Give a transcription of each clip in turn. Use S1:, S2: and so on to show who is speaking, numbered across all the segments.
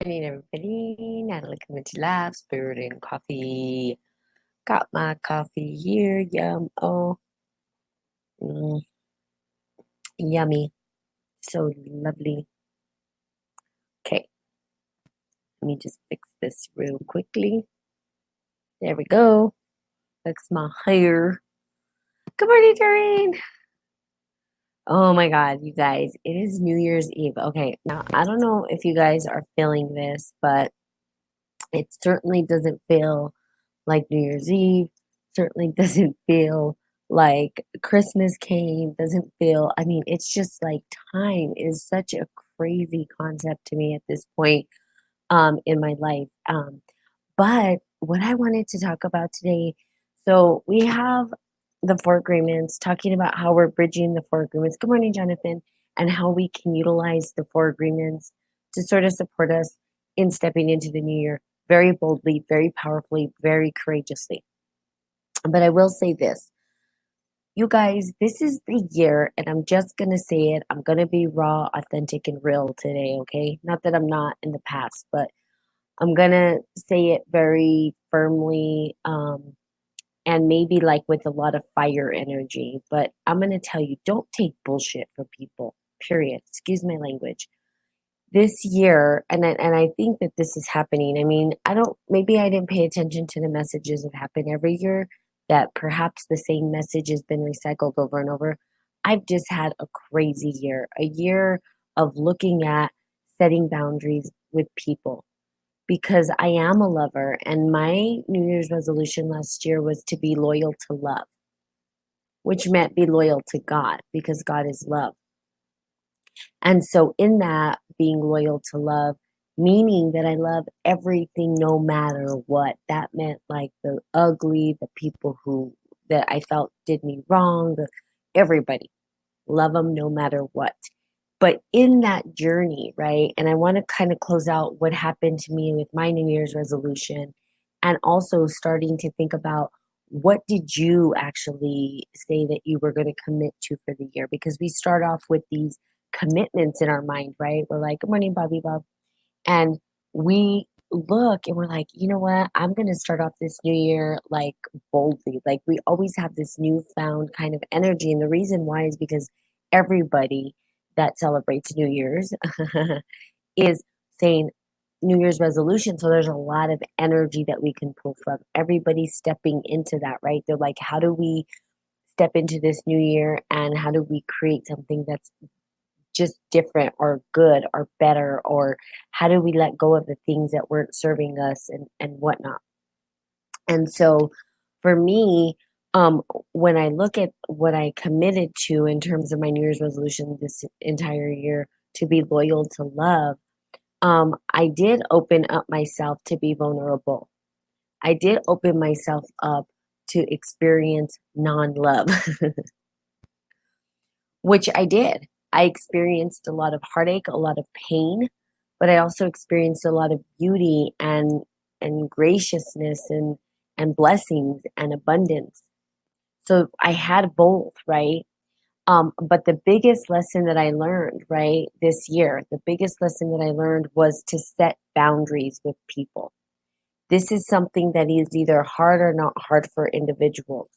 S1: Morning, everybody. Natalie coming to Lab, Spirit and Coffee. Got my coffee here. Yum. Oh, mm, yummy. So lovely. Okay, let me just fix this real quickly. There we go. Fix my hair. Good morning, Doreen. Oh my God, you guys, it is New Year's Eve. Okay, now I don't know if you guys are feeling this, but it certainly doesn't feel like New Year's Eve, certainly doesn't feel like Christmas came, doesn't feel, I mean, it's just like time is such a crazy concept to me at this point in my life. But what I wanted to talk about today, so we have the four agreements, talking about how we're bridging the four agreements. Good morning, Jonathan, and how we can utilize the four agreements to sort of support us in stepping into the new year very boldly, very powerfully, very courageously. But I will say this, you guys, this is the year, and I'm just going to say it. I'm going to be raw, authentic, and real today, okay? Not that I'm not in the past, but I'm going to say it very firmly, and maybe like with a lot of fire energy. But I'm going to tell you, don't take bullshit from people, period. Excuse my language. This year, and I think that this is happening. I mean, maybe I didn't pay attention to the messages that happen every year, that perhaps the same message has been recycled over and over. I've just had a crazy year, a year of looking at setting boundaries with people because I am a lover, and my New Year's resolution last year was to be loyal to love, which meant be loyal to God because God is love. And so, in that, being loyal to love, meaning that I love everything no matter what, that meant like the ugly, the people who that I felt did me wrong, everybody, love them no matter what. But in that journey, right, and I want to kind of close out what happened to me with my New Year's resolution, and also starting to think about what did you actually say that you were going to commit to for the year? Because we start off with these commitments in our mind, right? We're like, good morning, Bobby Bob. And we look and we're like, you know what? I'm going to start off this new year like boldly. Like we always have this newfound kind of energy. And the reason why is because everybody that celebrates New Year's is saying New Year's resolution. So there's a lot of energy that we can pull from. Everybody's stepping into that, right? They're like, how do we step into this new year and how do we create something that's just different or good or better, or how do we let go of the things that weren't serving us and whatnot. And so for me, when I look at what I committed to in terms of my New Year's resolution this entire year to be loyal to love, I did open up myself to be vulnerable. I did open myself up to experience non-love, which I did. I experienced a lot of heartache, a lot of pain, but I also experienced a lot of beauty and graciousness and blessings and abundance. So I had both, right? But the biggest lesson that I learned, right, this year, the biggest lesson that I learned was to set boundaries with people. This is something that is either hard or not hard for individuals.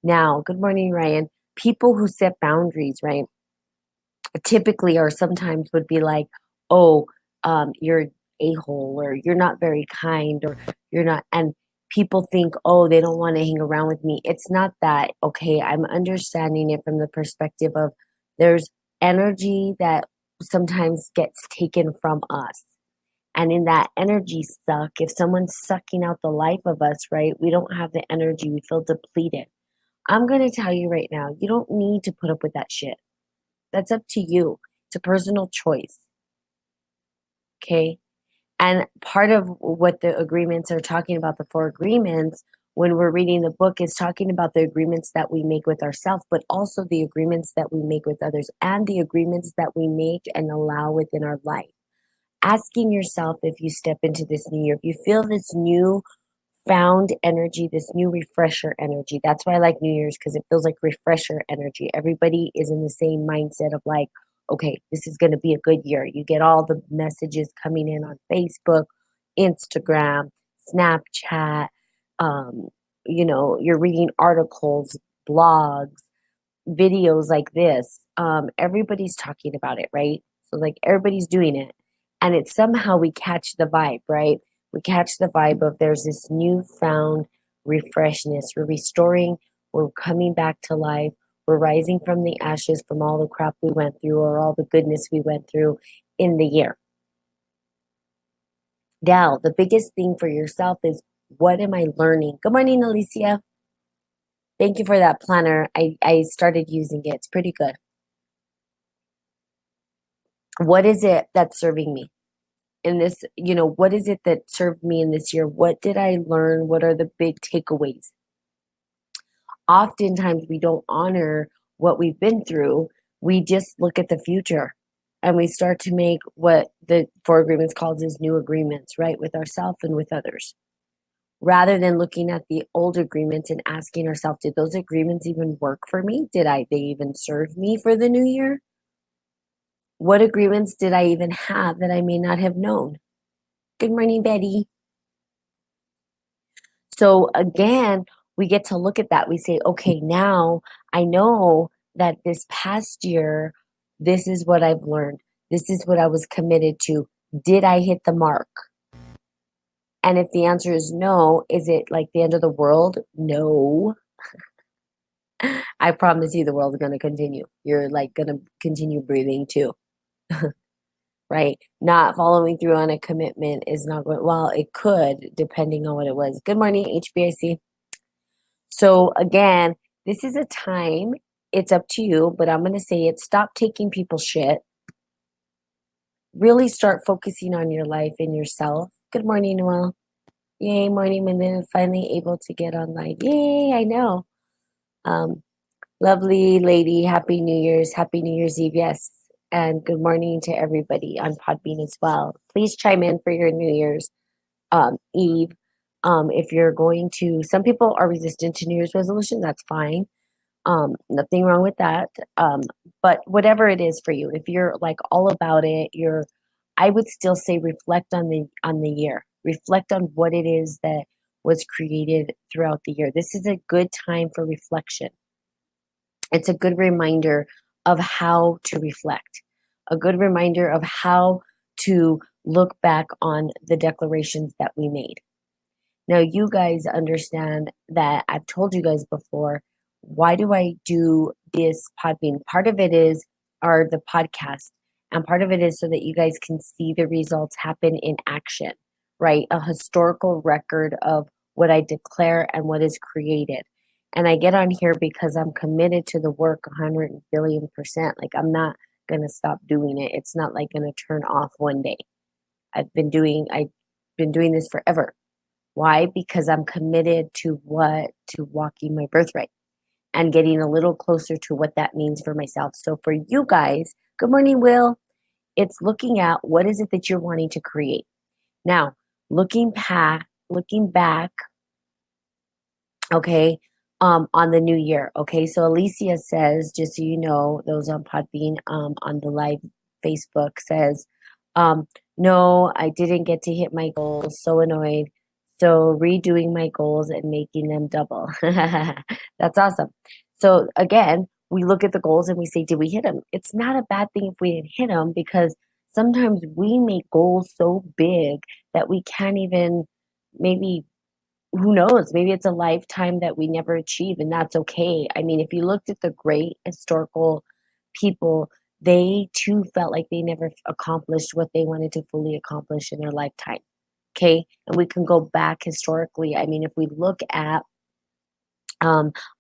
S1: Now, good morning, Ryan. People who set boundaries, right, typically or sometimes would be like, oh, you're a hole, or you're not very kind, or you're not, and people think, oh, they don't want to hang around with me. It's not that, okay? I'm understanding it from the perspective of there's energy that sometimes gets taken from us. And in that energy suck, if someone's sucking out the life of us, right, we don't have the energy, we feel depleted. I'm going to tell you right now, you don't need to put up with that shit. That's up to you. It's a personal choice. Okay. And part of what the agreements are talking about, the four agreements, when we're reading the book, is talking about the agreements that we make with ourselves, but also the agreements that we make with others and the agreements that we make and allow within our life. Asking yourself, if you step into this new year, if you feel this new found energy, this new refresher energy. That's why I like New Year's, because it feels like refresher energy. Everybody is in the same mindset of like, okay, this is going to be a good year. You get all the messages coming in on Facebook, Instagram, Snapchat, um, you're reading articles, blogs, videos like this. Everybody's talking about it, right? So like everybody's doing it. And it's somehow we catch the vibe, right? We catch the vibe of there's this newfound refreshness. We're restoring, we're coming back to life, we're rising from the ashes from all the crap we went through or all the goodness we went through in the year. Now, the biggest thing for yourself is what am I learning? Good morning, Alicia. Thank you for that planner. I started using it. It's pretty good. What is it that's serving me in this? What is it that served me in this year? What did I learn? What are the big takeaways? Oftentimes, we don't honor what we've been through. We just look at the future and we start to make what the Four Agreements calls as new agreements, right? With ourselves and with others. Rather than looking at the old agreements and asking ourselves, did those agreements even work for me? They even serve me for the new year? What agreements did I even have that I may not have known? Good morning, Betty. So again, we get to look at that. We say, okay, now I know that this past year, this is what I've learned. This is what I was committed to. Did I hit the mark? And if the answer is no, is it like the end of the world? No. I promise you the world's going to continue. You're like going to continue breathing too. Right? Not following through on a commitment is not going, well, it could, depending on what it was. Good morning, HBIC. So again, this is a time, it's up to you, but I'm going to say it. Stop taking people's shit. Really start focusing on your life and yourself. Good morning, Noel. Yay, morning, Minute. Finally able to get online. Yay, I know. Lovely lady. Happy New Year's. Happy New Year's Eve. Yes. And good morning to everybody on Podbean as well. Please chime in for your New Year's Eve. If you're going to, some people are resistant to New Year's resolution. That's fine. Nothing wrong with that. But whatever it is for you, if you're like all about it, I would still say reflect on the year. Reflect on what it is that was created throughout the year. This is a good time for reflection. It's a good reminder of how to reflect, a good reminder of how to look back on the declarations that we made. Now, you guys understand that I've told you guys before, why do I do this Podbean? Part of it are the podcast, and part of it is so that you guys can see the results happen in action, right? A historical record of what I declare and what is created. And I get on here because I'm committed to the work 100 billion%. Like, I'm not going to stop doing it. It's not like going to turn off one day. I've been doing this forever. Why? Because I'm committed to walking my birthright and getting a little closer to what that means for myself. So for you guys, good morning, Will. It's looking at what is it that you're wanting to create. Now, looking back, okay, on the new year. Okay, so Alicia says, just so you know, those on Podbean, on the live Facebook says, no, I didn't get to hit my goals. So annoyed. So redoing my goals and making them double. That's awesome. So again, we look at the goals and we say, did we hit them? It's not a bad thing if we didn't hit them, because sometimes we make goals so big that we can't even, maybe, who knows, maybe it's a lifetime that we never achieve, and that's okay. I mean, if you looked at the great historical people, they too felt like they never accomplished what they wanted to fully accomplish in their lifetime. Okay. And we can go back historically. I mean, if we look at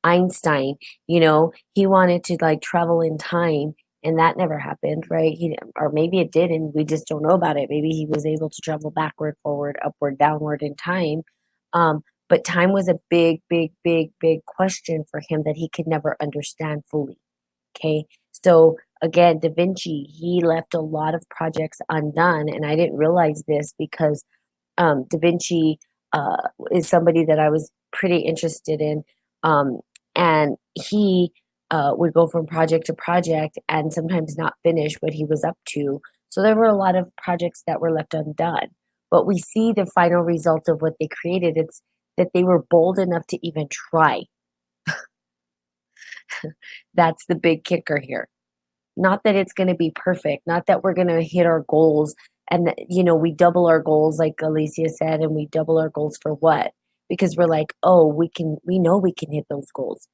S1: Einstein, he wanted to like travel in time, and that never happened, right? Or maybe it did, and we just don't know about it. Maybe he was able to travel backward, forward, upward, downward in time. But time was a big, big, big, big question for him that he could never understand fully. Okay. So again, Da Vinci, he left a lot of projects undone, and I didn't realize this because Da Vinci is somebody that I was pretty interested in. And he would go from project to project and sometimes not finish what he was up to. So there were a lot of projects that were left undone. But we see the final result of what they created. It's that they were bold enough to even try. That's the big kicker here. Not that it's going to be perfect, not that we're going to hit our goals and that, we double our goals, like Alicia said, and we double our goals for what? Because we're like, oh, we know we can hit those goals.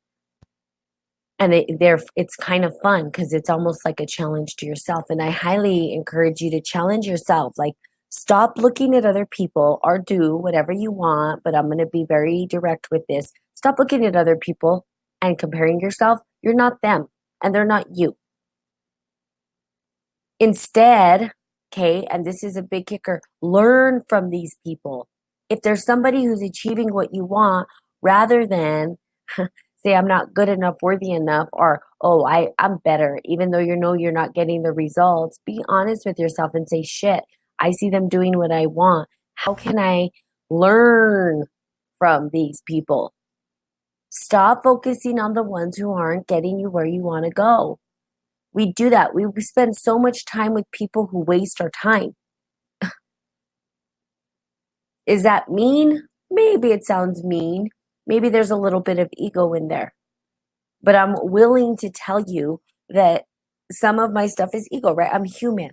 S1: And it's kind of fun because it's almost like a challenge to yourself. And I highly encourage you to challenge yourself. Like, stop looking at other people or do whatever you want. But I'm going to be very direct with this. Stop looking at other people and comparing yourself. You're not them, and they're not you. Instead, okay, and this is a big kicker, learn from these people. If there's somebody who's achieving what you want, rather than say, I'm not good enough, worthy enough, or, oh, I'm better, even though you're not getting the results, be honest with yourself and say, shit, I see them doing what I want. How can I learn from these people? Stop focusing on the ones who aren't getting you where you want to go. We do that. We spend so much time with people who waste our time. Is that mean? Maybe it sounds mean. Maybe there's a little bit of ego in there. But I'm willing to tell you that some of my stuff is ego, right? I'm human.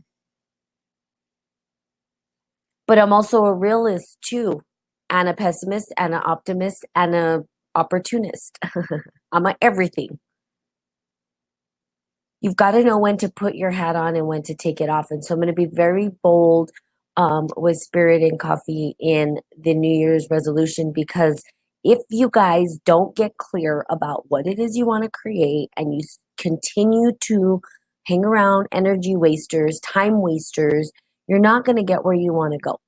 S1: But I'm also a realist too, and a pessimist, and an optimist, and a opportunist. I'm a everything. You've got to know when to put your hat on and when to take it off. And so I'm going to be very bold with Spirit and Coffee in the New Year's resolution, because if you guys don't get clear about what it is you want to create and you continue to hang around energy wasters, time wasters, you're not going to get where you want to go.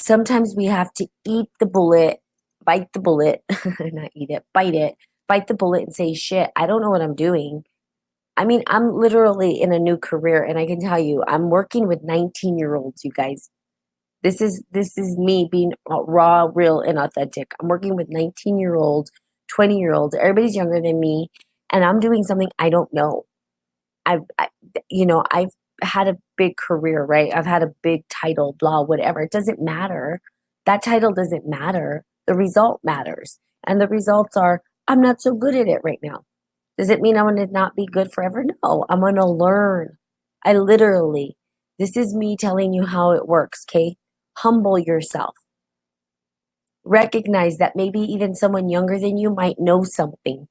S1: Sometimes we have to eat the bullet, bite the bullet, not eat it, bite the bullet and say, shit, I don't know what I'm doing. I mean, I'm literally in a new career, and I can tell you, I'm working with 19-year-olds, you guys. This is me being raw, real, and authentic. I'm working with 19-year-olds, 20-year-olds. Everybody's younger than me, and I'm doing something I don't know. I've had a big career, right? I've had a big title, blah, whatever. It doesn't matter. That title doesn't matter. The result matters. And the results are, I'm not so good at it right now. Does it mean I'm going to not be good forever? No, I'm going to learn. This is me telling you how it works, okay? Humble yourself. Recognize that maybe even someone younger than you might know something.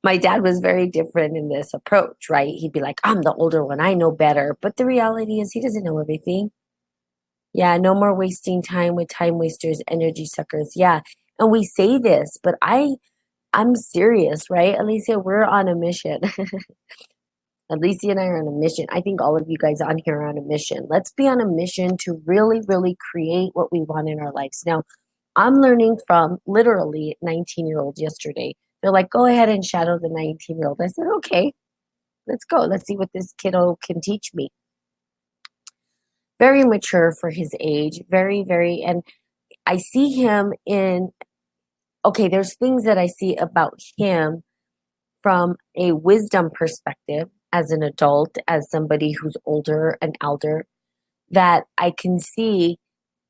S1: My dad was very different in this approach, right? He'd be like, I'm the older one, I know better. But the reality is, he doesn't know everything. Yeah, no more wasting time with time wasters, energy suckers. Yeah. And we say this, but I'm serious, right? Alicia, we're on a mission. Alicia and I are on a mission. I think all of you guys on here are on a mission. Let's be on a mission to really, really create what we want in our lives. Now, I'm learning from literally 19-year-olds yesterday. They're like, go ahead and shadow the 19-year-old. I said, okay, let's go. Let's see what this kiddo can teach me. Very mature for his age. Very, very, and I see him okay, there's things that I see about him from a wisdom perspective as an adult, as somebody who's older and elder, that I can see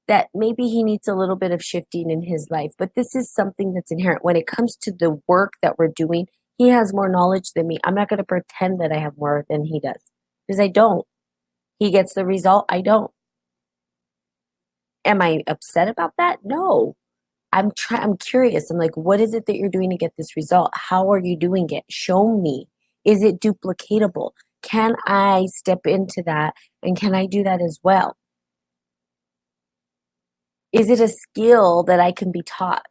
S1: that maybe he needs a little bit of shifting in his life. But this is something that's inherent. When it comes to the work that we're doing, he has more knowledge than me. I'm not going to pretend that I have more than he does, because I don't. He gets the result, I don't. Am I upset about that? No. I'm curious. I'm like, what is it that you're doing to get this result? How are you doing it? Show me. Is it duplicatable? Can I step into that, and can I do that as well? Is it a skill that I can be taught?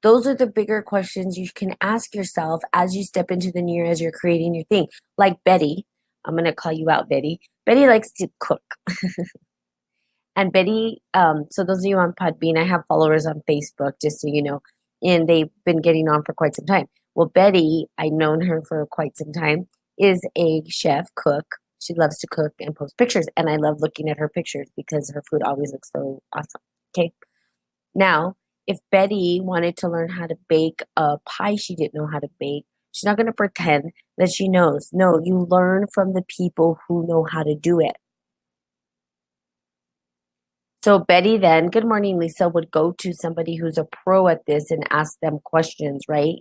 S1: Those are the bigger questions you can ask yourself as you step into the new year, as you're creating your thing. Like Betty, I'm going to call you out, Betty. Betty likes to cook. And Betty, so those of you on Podbean, I have followers on Facebook, just so you know, and they've been getting on for quite some time. Well, Betty, I've known her for quite some time, is a chef, cook. She loves to cook and post pictures, and I love looking at her pictures because her food always looks so awesome. Okay. Now, if Betty wanted to learn how to bake a pie she didn't know how to bake, she's not going to pretend that she knows. No, you learn from the people who know how to do it. So Betty then, good morning, Lisa, would go to somebody who's a pro at this and ask them questions, right?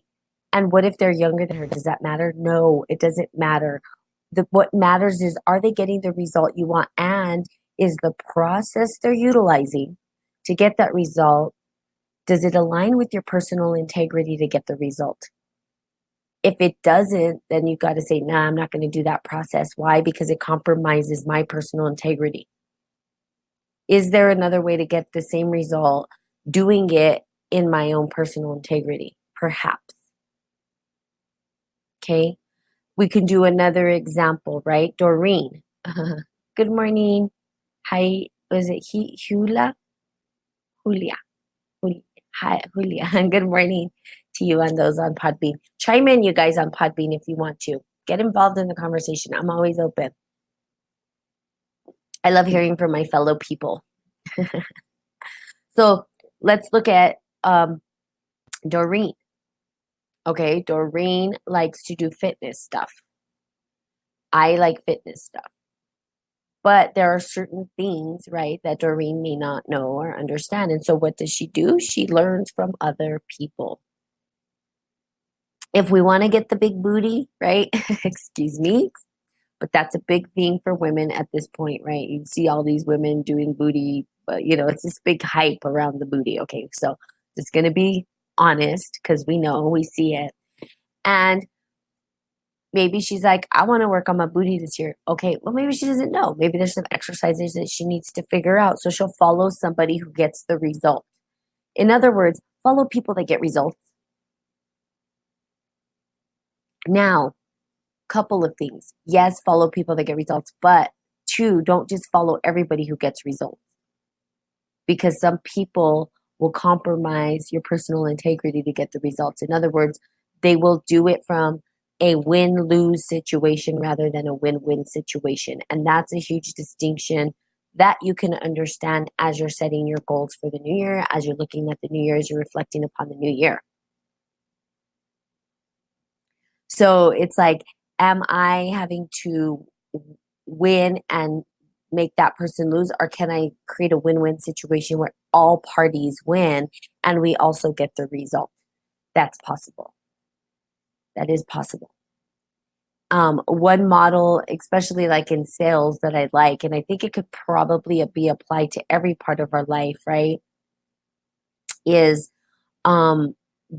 S1: And what if they're younger than her? Does that matter? No, it doesn't matter. What matters is, are they getting the result you want? And is the process they're utilizing to get that result, does it align with your personal integrity to get the result? If it doesn't, then you've got to say, nah, I'm not going to do that process. Why? Because it compromises my personal integrity. Is there another way to get the same result doing it in my own personal integrity? Perhaps. Okay. We can do another example, right? Doreen. Good morning. Hi. Was it Hula? Julia. Hi, Julia. Good morning to you and those on Podbean. Chime in, you guys, on Podbean if you want to. Get involved in the conversation. I'm always open. I love hearing from my fellow people. So let's look at Doreen. Okay, Doreen likes to do fitness stuff. I like fitness stuff. But there are certain things, right, that Doreen may not know or understand. And so what does she do? She learns from other people. If we want to get the big booty, right? Excuse me, but that's a big thing for women at this point, right? You see all these women doing booty, but it's this big hype around the booty. Okay, so just going to be honest because we know, we see it. And maybe she's like, I want to work on my booty this year. Okay, well, maybe she doesn't know. Maybe there's some exercises that she needs to figure out. So she'll follow somebody who gets the result. In other words, follow people that get results. Now, couple of things. Yes, follow people that get results, but two, don't just follow everybody who gets results. Because some people will compromise your personal integrity to get the results. In other words, they will do it from a win-lose situation rather than a win-win situation. And that's a huge distinction that you can understand as you're setting your goals for the new year, as you're looking at the new year, as you're reflecting upon the new year. So it's like, am I having to win and make that person lose, or can I create a win-win situation where all parties win and we also get the result? That's possible. That is possible. One model, especially like in sales, that I like, and I think it could probably be applied to every part of our life, right? Is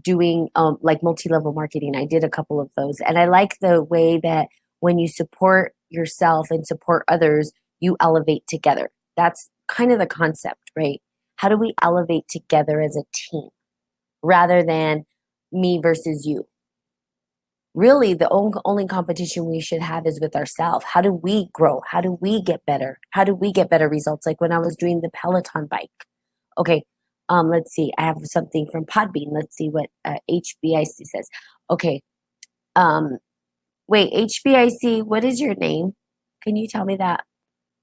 S1: doing like multi-level marketing. I did a couple of those, and I like the way that when you support yourself and support others, you elevate together. That's kind of the concept, right? How do we elevate together as a team rather than me versus you? Really, the only competition we should have is with ourselves. How do we grow? How do we get better? How do we get better results? Like when I was doing the Peloton bike. Okay, let's see. I have something from Podbean. Let's see what HBIC says. Okay, wait, HBIC, what is your name? Can you tell me that?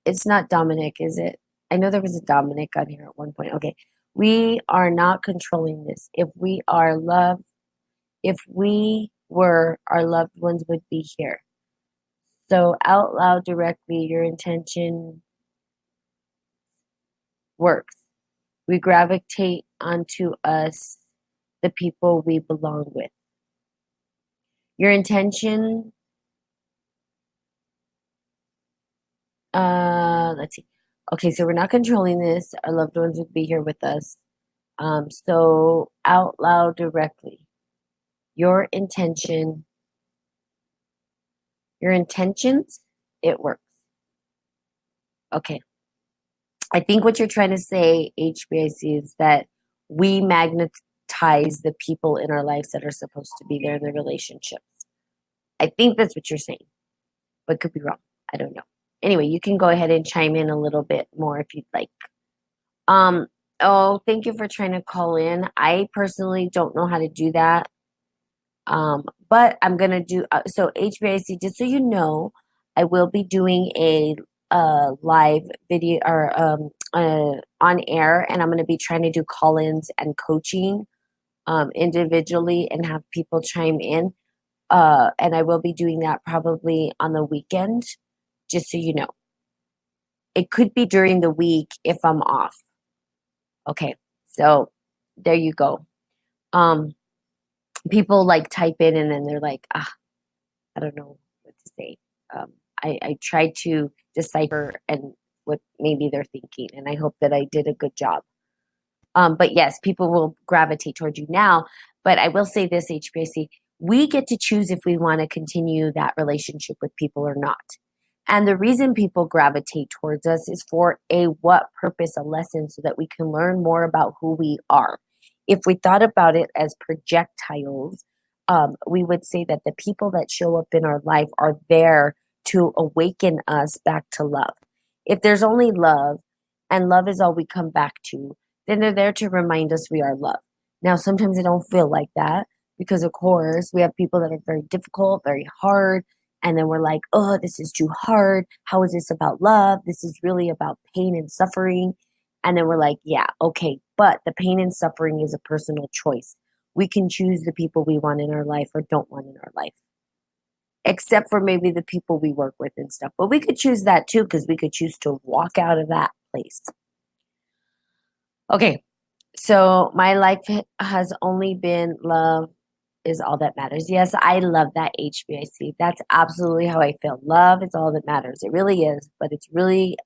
S1: It's not Dominic, is it? I know there was a Dominic on here at one point. Okay, we are not controlling this. If we were, our loved ones would be here. So out loud directly, your intention works. We gravitate onto us, the people we belong with. Your intention, let's see. Okay, so we're not controlling this. Our loved ones would be here with us. So out loud directly. Your intentions, it works. Okay. I think what you're trying to say, HBIC, is that we magnetize the people in our lives that are supposed to be there in the relationships. I think that's what you're saying, but could be wrong. I don't know. Anyway, you can go ahead and chime in a little bit more if you'd like. Oh, thank you for trying to call in. I personally don't know how to do that. But I'm gonna do so HBIC, just so you know, I will be doing a live video or on air, and I'm going to be trying to do call-ins and coaching individually and have people chime in. And I will be doing that probably on the weekend, just so you know. It could be during the week if I'm off. Okay, so there you go. Um, People like type in and then they're like, I don't know what to say. I try to decipher and what maybe they're thinking, and I hope that I did a good job. But yes, people will gravitate towards you now. But I will say this, HBAC, we get to choose if we want to continue that relationship with people or not. And the reason people gravitate towards us is for a what purpose, a lesson, so that we can learn more about who we are. If we thought about it as projectiles, we would say that the people that show up in our life are there to awaken us back to love. If there's only love and love is all we come back to, then they're there to remind us we are loved. Now, sometimes I don't feel like that because, of course, we have people that are very difficult, very hard. And then we're like, oh, this is too hard. How is this about love? This is really about pain and suffering. And then we're like, yeah, okay. But the pain and suffering is a personal choice. We can choose the people we want in our life or don't want in our life, except for maybe the people we work with and stuff. But we could choose that too, because we could choose to walk out of that place. Okay, so my life has only been love is all that matters. Yes, I love that, HBIC. That's absolutely how I feel. Love is all that matters. It really is, but it's really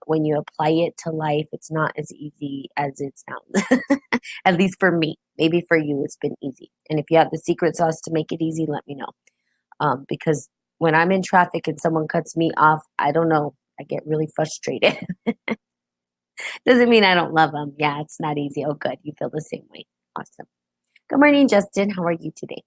S1: when you apply it to life, it's not as easy as it sounds. At least for me. Maybe for you, it's been easy. And if you have the secret sauce to make it easy, let me know. Because when I'm in traffic and someone cuts me off, I don't know. I get really frustrated. Doesn't mean I don't love them. Yeah, it's not easy. Oh, good. You feel the same way. Awesome. Good morning, Justin. How are you today?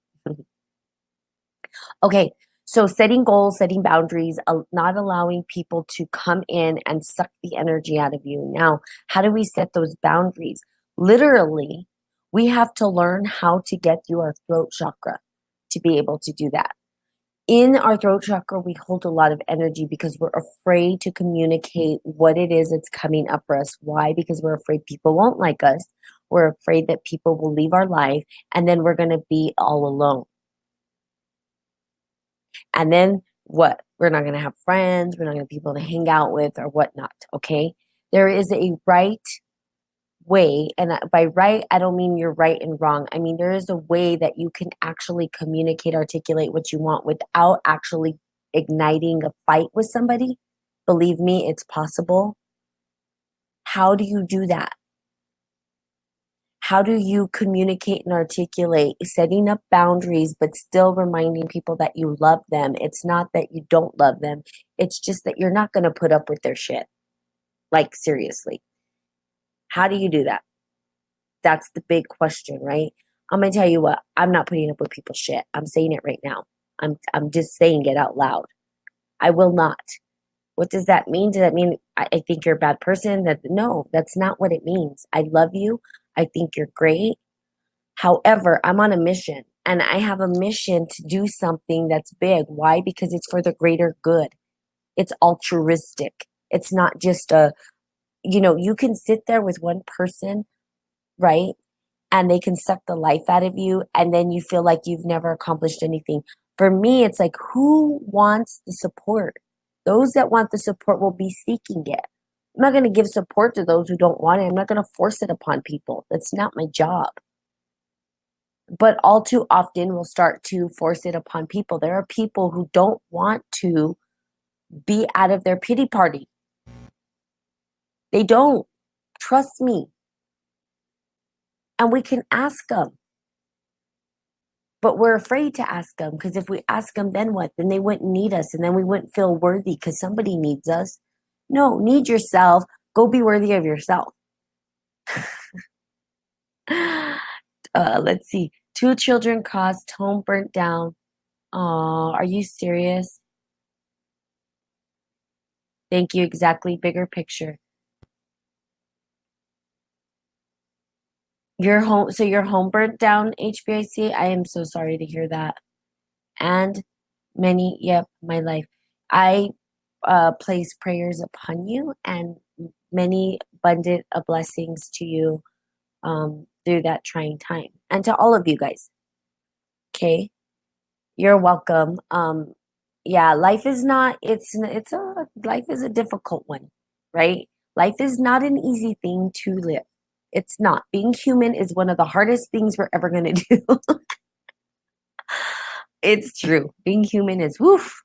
S1: Okay, so setting goals, setting boundaries, not allowing people to come in and suck the energy out of you. Now, how do we set those boundaries? Literally, we have to learn how to get through our throat chakra to be able to do that. In our throat chakra, we hold a lot of energy because we're afraid to communicate what it is that's coming up for us. Why? Because we're afraid people won't like us. We're afraid that people will leave our life and then we're going to be all alone. And then what? We're not going to have friends. We're not going to have people to hang out with or whatnot. Okay. There is a right way. And by right, I don't mean you're right and wrong. I mean, there is a way that you can actually communicate, articulate what you want without actually igniting a fight with somebody. Believe me, it's possible. How do you do that? How do you communicate and articulate, setting up boundaries, but still reminding people that you love them? It's not that you don't love them. It's just that you're not going to put up with their shit. Like, seriously. How do you do that? That's the big question, right? I'm going to tell you what, I'm not putting up with people's shit. I'm saying it right now. I'm just saying it out loud. I will not. What does that mean? Does that mean I think you're a bad person? No, that's not what it means. I love you. I think you're great. However, I'm on a mission and I have a mission to do something that's big. Why? Because it's for the greater good. It's altruistic. It's not just you can sit there with one person, right? And they can suck the life out of you. And then you feel like you've never accomplished anything. For me, it's like, who wants the support? Those that want the support will be seeking it. I'm not going to give support to those who don't want it. I'm not going to force it upon people. That's not my job. But all too often we'll start to force it upon people. There are people who don't want to be out of their pity party. They don't. Trust me. And we can ask them. But we're afraid to ask them because if we ask them, then what? Then they wouldn't need us and then we wouldn't feel worthy because somebody needs us. No, need yourself. Go be worthy of yourself. Let's see. 2 children crossed, home burnt down. Aw, are you serious? Thank you. Exactly. Bigger picture. Your home burnt down, HBIC? I am so sorry to hear that. And yep, my life. I place prayers upon you and many abundant of blessings to you through that trying time. And to all of you guys, okay? You're welcome. Yeah, life is not, life is a difficult one, right? Life is not an easy thing to live. It's not. Being human is one of the hardest things we're ever going to do. It's true. Being human is, woof,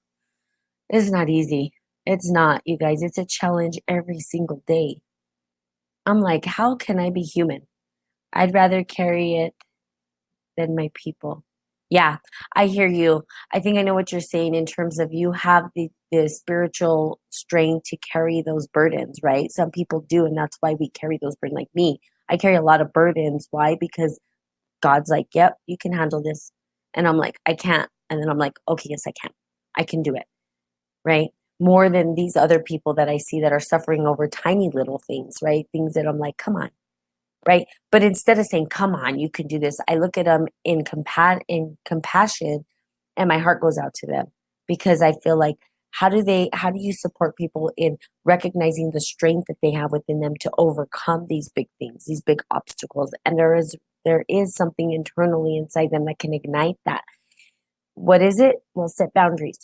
S1: it's not easy. It's not, you guys. It's a challenge every single day. I'm like, how can I be human? I'd rather carry it than my people. Yeah, I hear you. I think I know what you're saying in terms of you have the spiritual strength to carry those burdens, right? Some people do, and that's why we carry those burdens. Like me, I carry a lot of burdens. Why? Because God's like, yep, you can handle this. And I'm like, I can't. And then I'm like, okay, yes, I can. I can do it, right? More than these other people that I see that are suffering over tiny little things, right? Things that I'm like, come on, right? But instead of saying, come on, you can do this, I look at them in compassion, and my heart goes out to them because I feel like, how do you support people in recognizing the strength that they have within them to overcome these big things, these big obstacles? And there is something internally inside them that can ignite that. What is it? Well, set boundaries.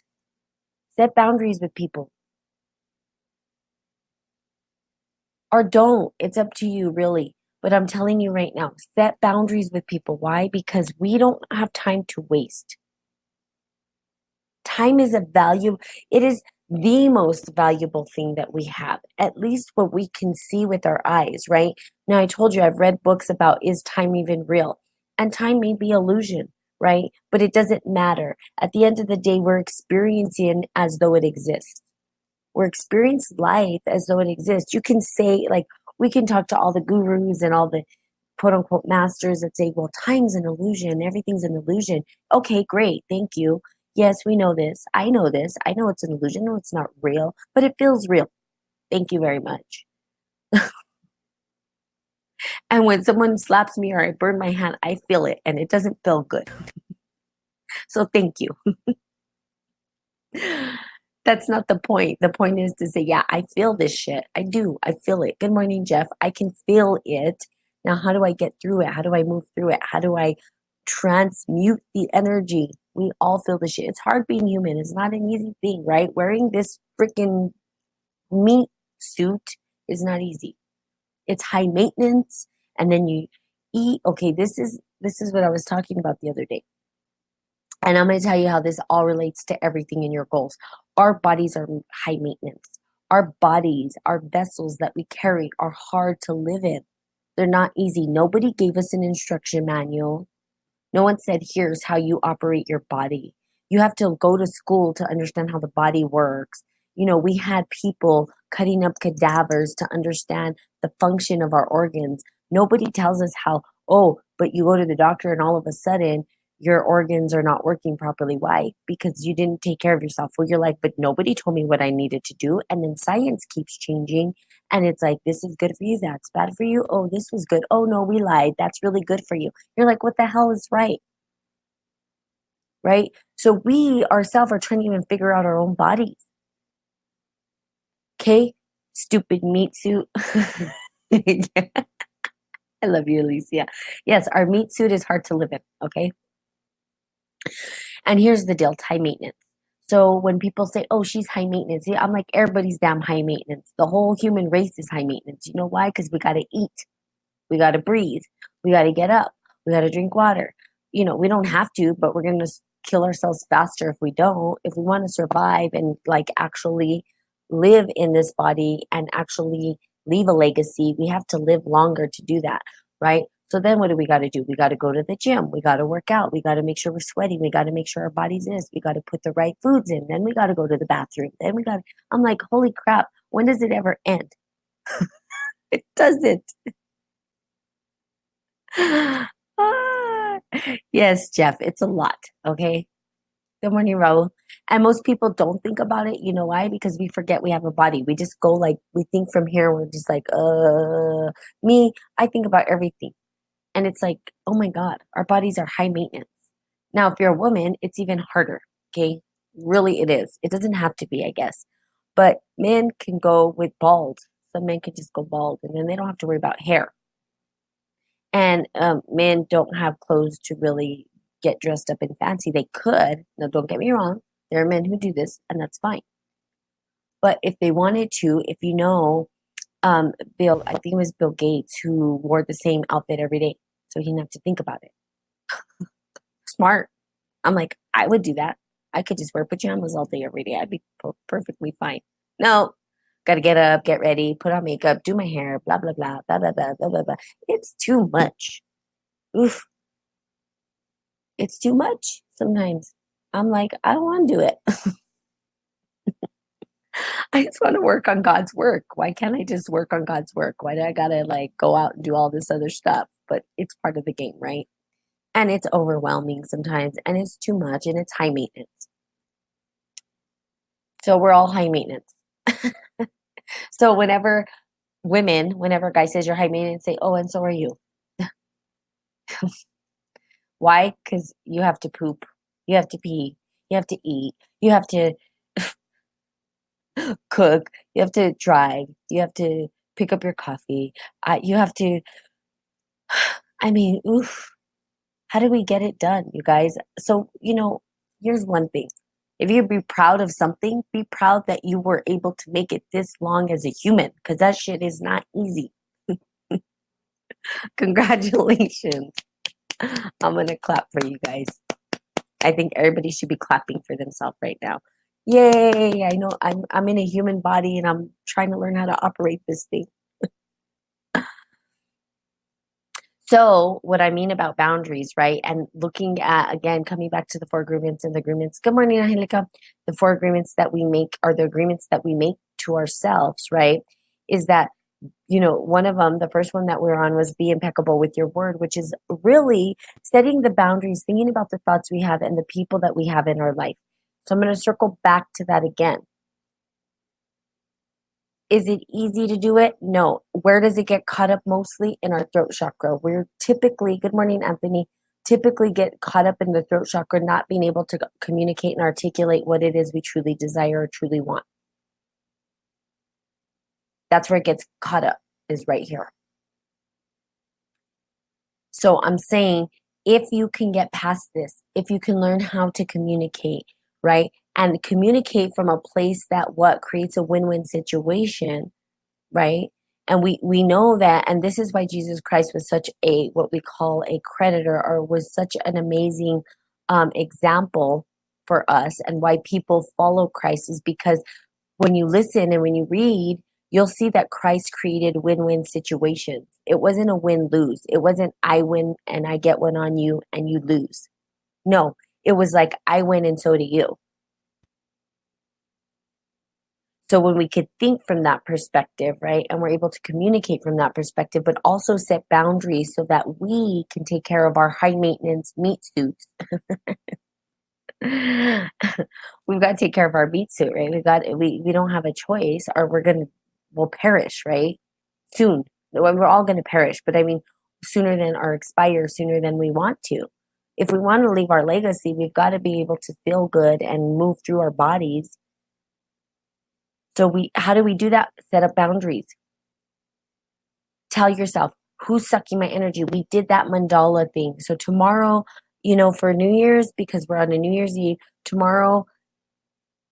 S1: Set boundaries with people. Or don't. It's up to you, really. But I'm telling you right now, set boundaries with people. Why? Because we don't have time to waste. Time is it is the most valuable thing that we have, at least what we can see with our eyes, right? Now, I told you I've read books about, is time even real? And time may be illusion, right? But it doesn't matter. At the end of the day, we're experiencing as though it exists. We're experiencing life as though it exists. You can say, like, we can talk to all the gurus and all the quote unquote masters that say, well, time's an illusion, everything's an illusion. Okay, great, thank you. Yes, we know this. I know this. I know it's an illusion. No, it's not real, but it feels real. Thank you very much. And when someone slaps me or I burn my hand, I feel it and it doesn't feel good. So thank you. That's not the point. The point is to say, yeah, I feel this shit. I do. I feel it. Good morning, Jeff. I can feel it. Now, how do I get through it? How do I move through it? How do I transmute the energy? We all feel the shit. It's hard being human. It's not an easy thing, right? Wearing this freaking meat suit is not easy. It's high maintenance. And then you eat. Okay, this is what I was talking about the other day. And I'm going to tell you how this all relates to everything in your goals. Our bodies are high maintenance. Our bodies, our vessels that we carry are hard to live in. They're not easy. Nobody gave us an instruction manual. No one said, here's how you operate your body. You have to go to school to understand how the body works. We had people cutting up cadavers to understand the function of our organs. Nobody tells us how, oh, but you go to the doctor and all of a sudden your organs are not working properly. Why? Because you didn't take care of yourself. Well, you're like, but nobody told me what I needed to do. And then science keeps changing. And it's like, this is good for you. That's bad for you. Oh, this was good. Oh, no, we lied. That's really good for you. You're like, what the hell is right? Right? So we ourselves are trying to even figure out our own bodies. Okay? Stupid meat suit. I love you, Alicia. Yes, our meat suit is hard to live in. Okay? And here's the deal, high maintenance. So when people say, oh, she's high maintenance, I'm like, everybody's damn high maintenance. The whole human race is high maintenance. You know why? Because we got to eat. We got to breathe. We got to get up. We got to drink water. We don't have to, but we're going to kill ourselves faster if we don't. If we want to survive and like actually live in this body and actually leave a legacy, we have to live longer to do that, right? So then what do we got to do? We got to go to the gym. We got to work out. We got to make sure we're sweating. We got to make sure our body's this. We got to put the right foods in. Then we got to go to the bathroom. I'm like, holy crap. When does it ever end? It doesn't. Yes, Jeff, it's a lot. Okay. Good morning, Raul. And most people don't think about it. You know why? Because we forget we have a body. We just go like, we think from here. We're just like, me, I think about everything. And it's like, oh my God, our bodies are high maintenance. Now, if you're a woman, it's even harder. Okay. Really, it is. It doesn't have to be, I guess. But men can go with bald. some men could just go bald and then they don't have to worry about hair. And men don't have clothes to really get dressed up and fancy. They could. Now, don't get me wrong. There are men who do this, and that's fine. But if they wanted to, if you know, Bill, I think it was Bill Gates who wore the same outfit every day, so he didn't have to think about it. Smart. I'm like, I would do that. I could just wear pajamas all day every day. I'd be perfectly fine. No, got to get up, get ready, put on makeup, do my hair, blah blah blah, blah blah blah blah blah blah. It's too much. Oof, it's too much sometimes. I'm like, I don't want to do it. I just want to work on God's work. Why can't I just work on God's work? Why do I gotta like go out and do all this other stuff? But it's part of the game, right? And it's overwhelming sometimes, and it's too much, and it's high maintenance. So we're all high maintenance. So whenever a guy says you're high maintenance, say, oh, and so are you. Why? Because you have to poop, you have to pee, you have to eat, you have to cook, you have to drive, you have to pick up your coffee, you have to, I mean, oof, how do we get it done, you guys? So, here's one thing. If you be proud of something, be proud that you were able to make it this long as a human, because that shit is not easy. Congratulations. I'm going to clap for you guys. I think everybody should be clapping for themselves right now. Yay! I know I'm in a human body and I'm trying to learn how to operate this thing. So, what I mean about boundaries, right? And looking at, again, coming back to the four agreements and the agreements. Good morning, Angelica. The four agreements that we make are the agreements that we make to ourselves, right? Is that, one of them, the first one that we're on was be impeccable with your word, which is really setting the boundaries, thinking about the thoughts we have and the people that we have in our life. So, I'm going to circle back to that again. Is it easy to do it? No. Where does it get caught up mostly? In our throat chakra. We're typically, good morning, Anthony, typically get caught up in the throat chakra, not being able to communicate and articulate what it is we truly desire or truly want. That's where it gets caught up, is right here. So I'm saying, if you can get past this, if you can learn how to communicate, right? And communicate from a place that what creates a win-win situation, right? And we know that, and this is why Jesus Christ was such a, what we call a creditor, or was such an amazing example for us, and why people follow Christ is because when you listen and when you read, you'll see that Christ created win-win situations. It wasn't a win-lose. It wasn't I win and I get one on you and you lose. No, it was like I win and so do you. So when we could think from that perspective, right, and we're able to communicate from that perspective, but also set boundaries so that we can take care of our high maintenance meat suits. We've got to take care of our meat suit, right? We don't have a choice, or we'll perish, right? Soon. We're all going to perish, but I mean, sooner than, or expire sooner than we want to. If we want to leave our legacy, we've got to be able to feel good and move through our bodies. So how do we do that? Set up boundaries. Tell yourself, who's sucking my energy? We did that mandala thing. So tomorrow, for New Year's, because we're on a New Year's Eve, tomorrow,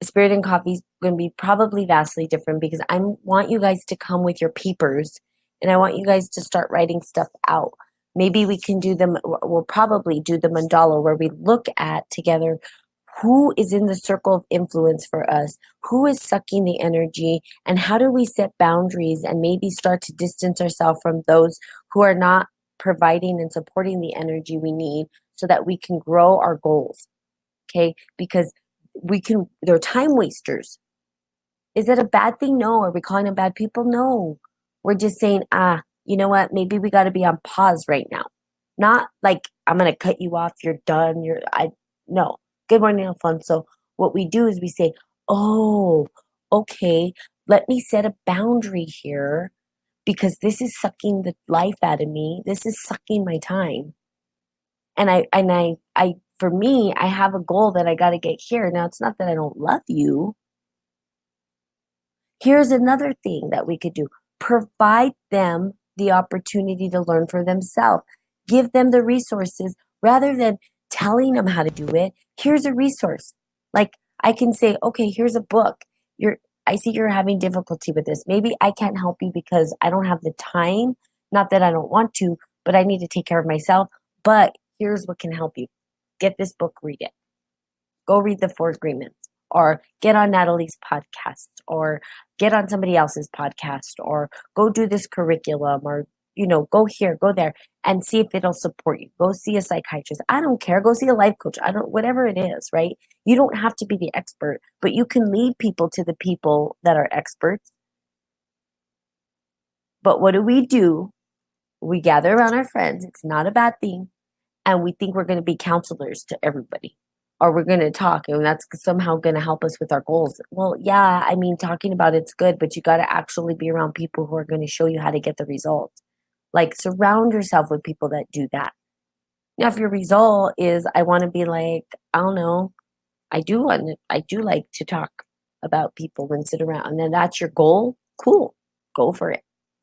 S1: Spirit and Coffee is going to be probably vastly different, because I want you guys to come with your peepers, and I want you guys to start writing stuff out. Maybe we'll probably do the mandala where we look at together who is in the circle of influence for us, who is sucking the energy, and how do we set boundaries and maybe start to distance ourselves from those who are not providing and supporting the energy we need, so that we can grow our goals. Okay? Because they're time wasters. Is it a bad thing? No. Are we calling them bad people? No. We're just saying, you know what? Maybe we got to be on pause right now. Not like, I'm going to cut you off. You're done. No. Good morning, Alfonso. What we do is we say, oh, okay, let me set a boundary here, because this is sucking the life out of me. This is sucking my time. And for me, I have a goal that I got to get here. Now, it's not that I don't love you. Here's another thing that we could do. Provide them the opportunity to learn for themselves. Give them the resources rather than telling them how to do it. Here's a resource. Like I can say, okay, here's a book. I see you're having difficulty with this. Maybe I can't help you because I don't have the time. Not that I don't want to, but I need to take care of myself. But here's what can help you. Get this book, read it. Go read the Four Agreements, or get on Natalie's podcast, or get on somebody else's podcast, or go do this curriculum, or go here, go there, and see if it'll support you. Go see a psychiatrist. I don't care. Go see a life coach. I don't, whatever it is, right? You don't have to be the expert, but you can lead people to the people that are experts. But what do? We gather around our friends. It's not a bad thing. And we think we're going to be counselors to everybody, or we're going to talk and that's somehow going to help us with our goals. Well, yeah, I mean, talking about it's good, but you got to actually be around people who are going to show you how to get the results. Like, surround yourself with people that do that. Now, if your result is, I want to be like, I don't know, I do like to talk about people and sit around, and then that's your goal, cool, go for it,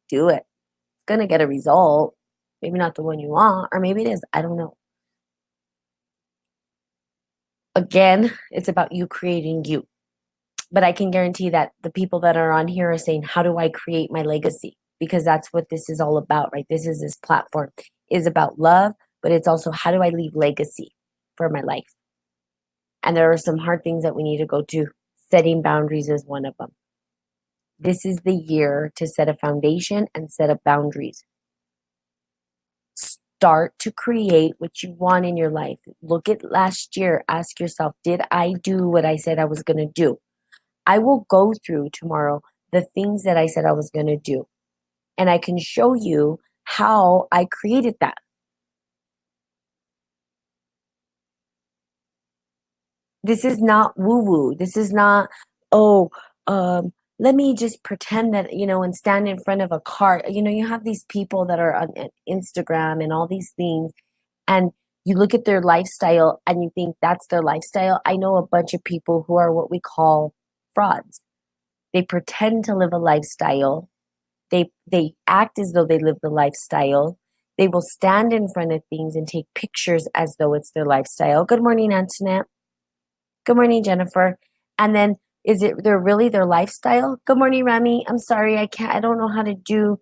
S1: do it. It's going to get a result. Maybe not the one you want, or maybe it is. I don't know. Again, it's about you creating you. But I can guarantee that the people that are on here are saying, how do I create my legacy? Because that's what this is all about, right? This platform is about love, but it's also, how do I leave legacy for my life? And there are some hard things that we need to go to. Setting boundaries is one of them. This is the year to set a foundation and set up boundaries. Start to create what you want in your life. Look at last year. Ask yourself, did I do what I said I was going to do? I will go through tomorrow the things that I said I was going to do. And I can show you how I created that. This is not woo-woo. This is not, oh, let me just pretend that, and stand in front of a car. You have these people that are on Instagram and all these things, and you look at their lifestyle and you think that's their lifestyle. I know a bunch of people who are what we call frauds. They pretend to live a lifestyle. They act as though they live the lifestyle. They will stand in front of things and take pictures as though it's their lifestyle. Good morning, Antoinette. Good morning, Jennifer. And then they're really their lifestyle? Good morning, Rami. I'm sorry, I don't know how to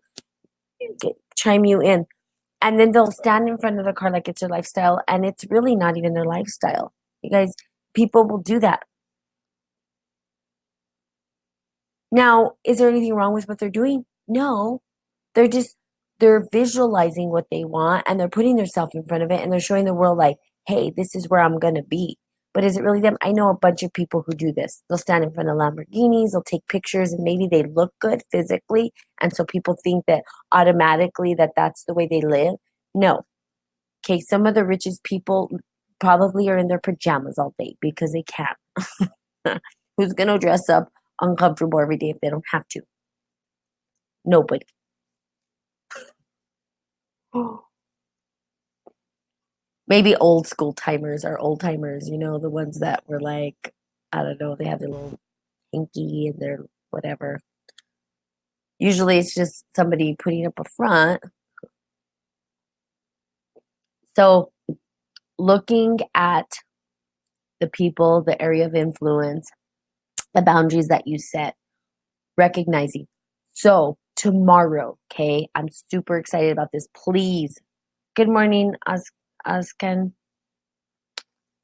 S1: chime you in. And then they'll stand in front of the car like it's their lifestyle, and it's really not even their lifestyle. You guys, people will do that. Now, is there anything wrong with what they're doing? No. They're visualizing what they want, and they're putting themselves in front of it, and they're showing the world like, hey, this is where I'm going to be. But is it really them? I know a bunch of people who do this. They'll stand in front of Lamborghinis, they'll take pictures, and maybe they look good physically. And so people think that automatically that's the way they live. No. Okay, some of the richest people probably are in their pajamas all day because they can. Who's going to dress up uncomfortable every day if they don't have to? Nobody. Maybe old school timers are old timers, the ones that were like, I don't know, they have their little hinky and their whatever. Usually it's just somebody putting up a front. So looking at the people, the area of influence, the boundaries that you set, recognizing. So tomorrow, okay, I'm super excited about this. Please. Good morning, Askan.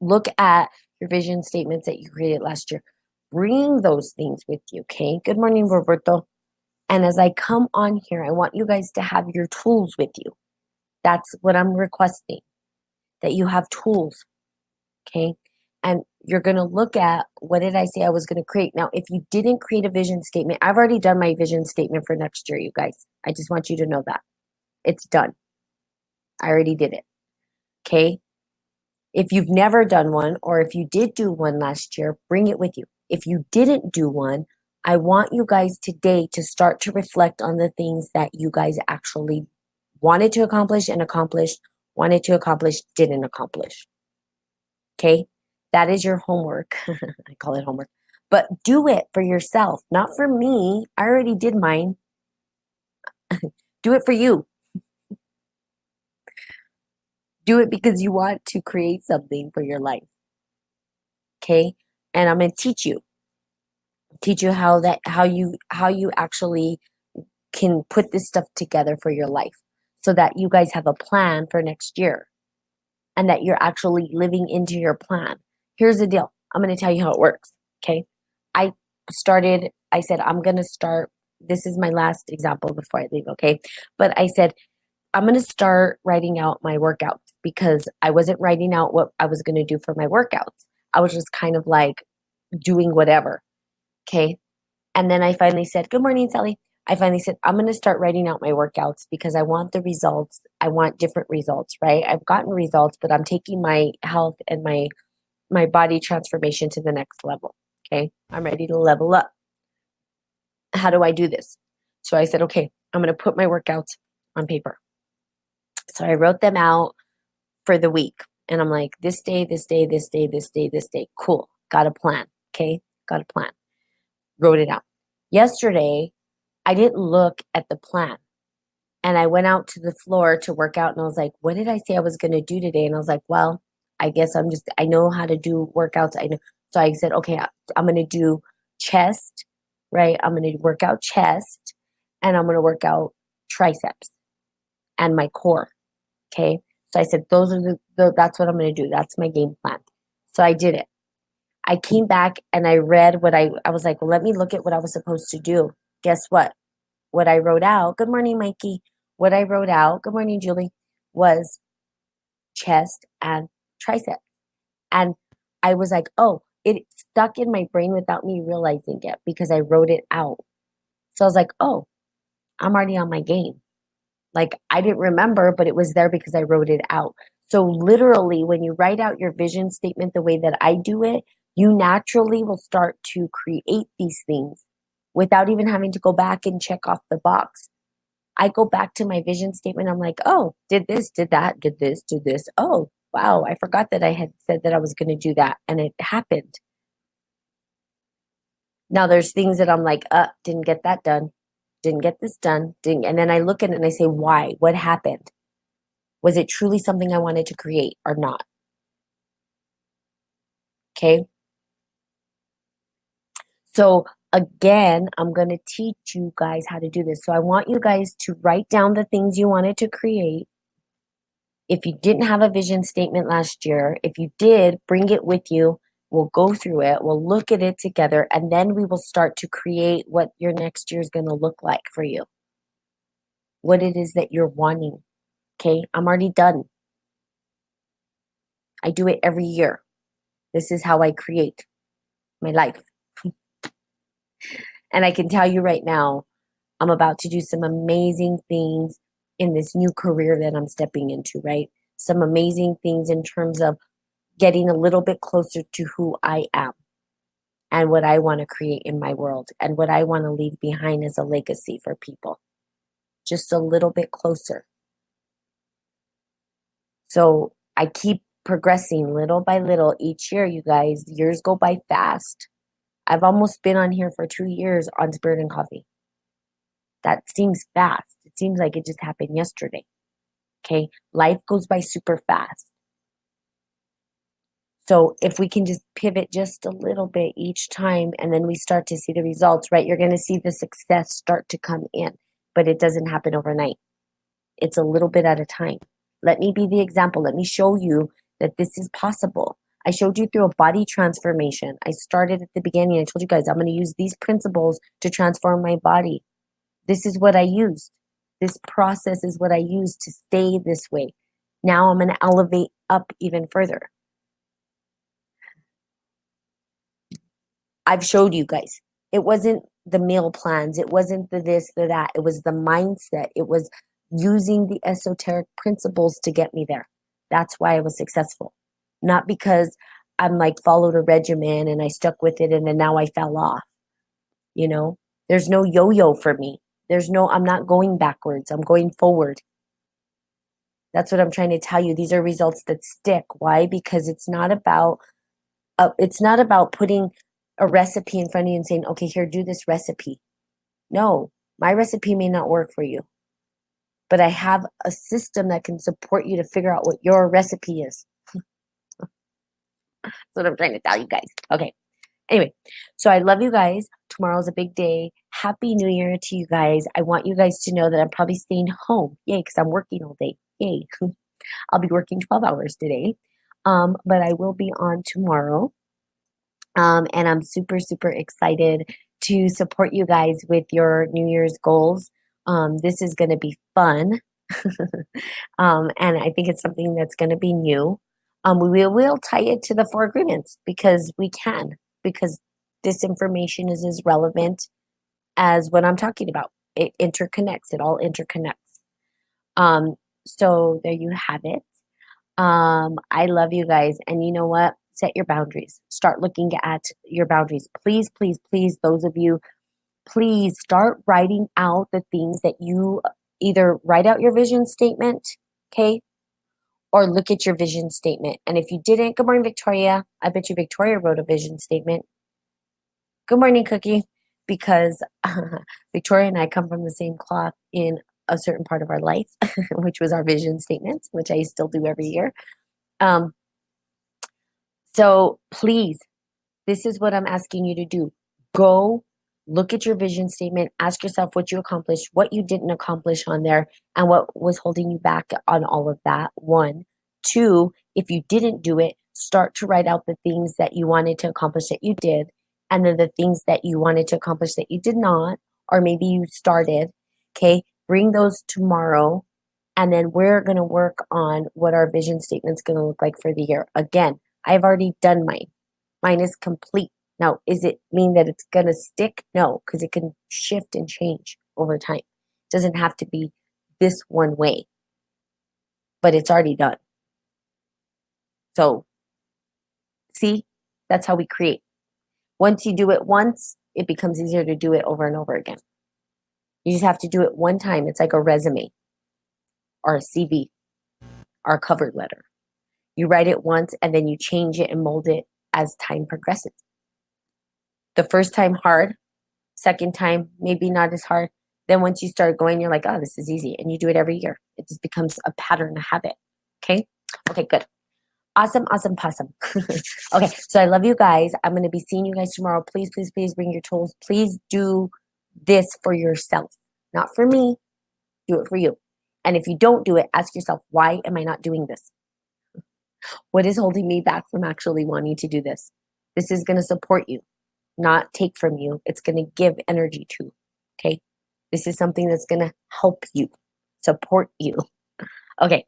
S1: Look at your vision statements that you created last year. Bring those things with you, okay? Good morning, Roberto. And as I come on here, I want you guys to have your tools with you. That's what I'm requesting, that you have tools, okay? And you're going to look at, what did I say I was going to create? Now, if you didn't create a vision statement, I've already done my vision statement for next year, you guys. I just want you to know that. It's done. I already did it, okay? If you've never done one, or if you did do one last year, bring it with you. If you didn't do one, I want you guys today to start to reflect on the things that you guys actually wanted to accomplish and accomplished, wanted to accomplish, didn't accomplish. Okay? That is your homework. I call it homework. But do it for yourself, not for me. I already did mine. Do it for you. Do it because you want to create something for your life. Okay? And I'm going to teach you how you actually can put this stuff together for your life so that you guys have a plan for next year and that you're actually living into your plan. Here's the deal. I'm going to tell you how it works. Okay? I I said I'm going to start, this is my last example before I leave, okay? But I said I'm going to start writing out my workouts because I wasn't writing out what I was going to do for my workouts. I was just kind of like doing whatever. Okay. And then I finally said, "Good morning, Sally." I finally said, "I'm going to start writing out my workouts because I want the results. I want different results, right? I've gotten results, but I'm taking my health and my body transformation to the next level. Okay. I'm ready to level up. How do I do this?" So I said, "Okay, I'm going to put my workouts on paper." So I wrote them out for the week. And I'm like, this day, this day, this day, this day, this day. Cool. Got a plan. Okay. Got a plan. Wrote it out. Yesterday, I didn't look at the plan. And I went out to the floor to work out and I was like, what did I say I was going to do today? And I was like, well, I guess I know how to do workouts. I know. So I said, okay, I'm going to do chest, right? I'm going to work out chest and I'm going to work out triceps and my core. Okay. So I said, those are that's what I'm going to do. That's my game plan. So I did it. I came back and I read I was like, well, let me look at what I was supposed to do. Guess what? What I wrote out, good morning, Mikey. What I wrote out, good morning, Julie, was chest and tricep. And I was like, oh, it stuck in my brain without me realizing it because I wrote it out. So I was like, oh, I'm already on my game. Like I didn't remember, but it was there because I wrote it out. So literally, when you write out your vision statement the way that I do it, you naturally will start to create these things without even having to go back and check off the box. I go back to my vision statement. I'm like, oh, did this, did that, did this, did this. Oh, wow, I forgot that I had said that I was going to do that. And it happened. Now there's things that I'm like, didn't get that done. Didn't get this done. Didn't. And then I look at it and I say, why? What happened? Was it truly something I wanted to create or not? Okay. So again, I'm going to teach you guys how to do this. So I want you guys to write down the things you wanted to create. If you didn't have a vision statement last year, if you did, bring it with you. We'll go through it. We'll look at it together, and then we will start to create what your next year is going to look like for you. What it is that you're wanting. Okay. I'm already done. I do it every year. This is how I create my life. And I can tell you right now, I'm about to do some amazing things in this new career that I'm stepping into, right? Some amazing things in terms of getting a little bit closer to who I am and what I want to create in my world and what I want to leave behind as a legacy for people. Just a little bit closer. So I keep progressing little by little each year, you guys. Years go by fast. I've almost been on here for 2 years on Spirit and Coffee. That seems fast. It seems like it just happened yesterday. Okay. Life goes by super fast. So if we can just pivot just a little bit each time and then we start to see the results, right? You're going to see the success start to come in, but it doesn't happen overnight. It's a little bit at a time. Let me be the example. Let me show you that this is possible. I showed you through a body transformation. I started at the beginning. I told you guys I'm going to use these principles to transform my body. This is what I used. This process is what I used to stay this way. Now I'm going to elevate up even further. I've showed you guys. It wasn't the meal plans. It wasn't the this, the that. It was the mindset. It was using the esoteric principles to get me there. That's why I was successful. Not because I'm like followed a regimen and I stuck with it and then now I fell off. You know, there's no yo-yo for me. I'm not going backwards. I'm going forward. That's what I'm trying to tell you. These are results that stick. Why? Because it's not about putting a recipe in front of you and saying, okay, here, do this recipe. No, my recipe may not work for you. but I have a system that can support you to figure out what your recipe is. That's what I'm trying to tell you guys. Okay. Anyway, so I love you guys. Tomorrow's a big day. Happy New Year to you guys. I want you guys to know that I'm probably staying home. Yay, because I'm working all day. Yay. I'll be working 12 hours today. But I will be on tomorrow. And I'm super, super excited to support you guys with your New Year's goals. This is going to be fun. And I think it's something that's going to be new. We will tie it to the 4 agreements because we can, because this information is as relevant as what I'm talking about. It interconnects, it all interconnects. So there you have it. I love you guys. And you know what? Set your boundaries. Start looking at your boundaries. Please, please, please, those of you, please start writing out the things that you either write out your vision statement, okay? Or look at your vision statement. And if you didn't, good morning, Victoria. I bet you Victoria wrote a vision statement. Good morning, Cookie. Because Victoria and I come from the same cloth in a certain part of our life, which was our vision statements, which I still do every year. So please, this is what I'm asking you to do. Go look at your vision statement, ask yourself what you accomplished, what you didn't accomplish on there, and what was holding you back on all of that. 1. 2, if you didn't do it, start to write out the things that you wanted to accomplish that you did, and then the things that you wanted to accomplish that you did not, or maybe you started. Okay, bring those tomorrow, and then we're going to work on what our vision statement's going to look like for the year. Again, I've already done mine. Mine is complete. Now, is it mean that it's going to stick? No, because it can shift and change over time. It doesn't have to be this one way, but it's already done. So, see, that's how we create. Once you do it once, it becomes easier to do it over and over again. You just have to do it one time. It's like a resume or a CV or a cover letter. You write it once and then you change it and mold it as time progresses. The first time hard, second time maybe not as hard. Then once you start going, you're like, oh, this is easy. And you do it every year. It just becomes a pattern, a habit. Okay? Okay, good. Awesome, awesome, possum. Okay, so I love you guys. I'm going to be seeing you guys tomorrow. Please, please, please bring your tools. Please do this for yourself. Not for me. Do it for you. And if you don't do it, ask yourself, why am I not doing this? What is holding me back from actually wanting to do this? This is going to support you, not take from you. It's going to give energy to. Okay? This is something that's going to help you, support you. Okay.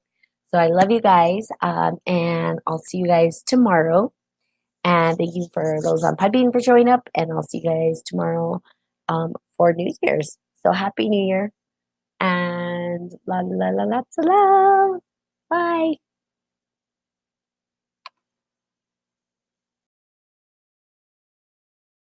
S1: So I love you guys. And I'll see you guys tomorrow. And thank you for those on Podbean for showing up. And I'll see you guys tomorrow for New Year's. So happy New Year. And la la la lots of love.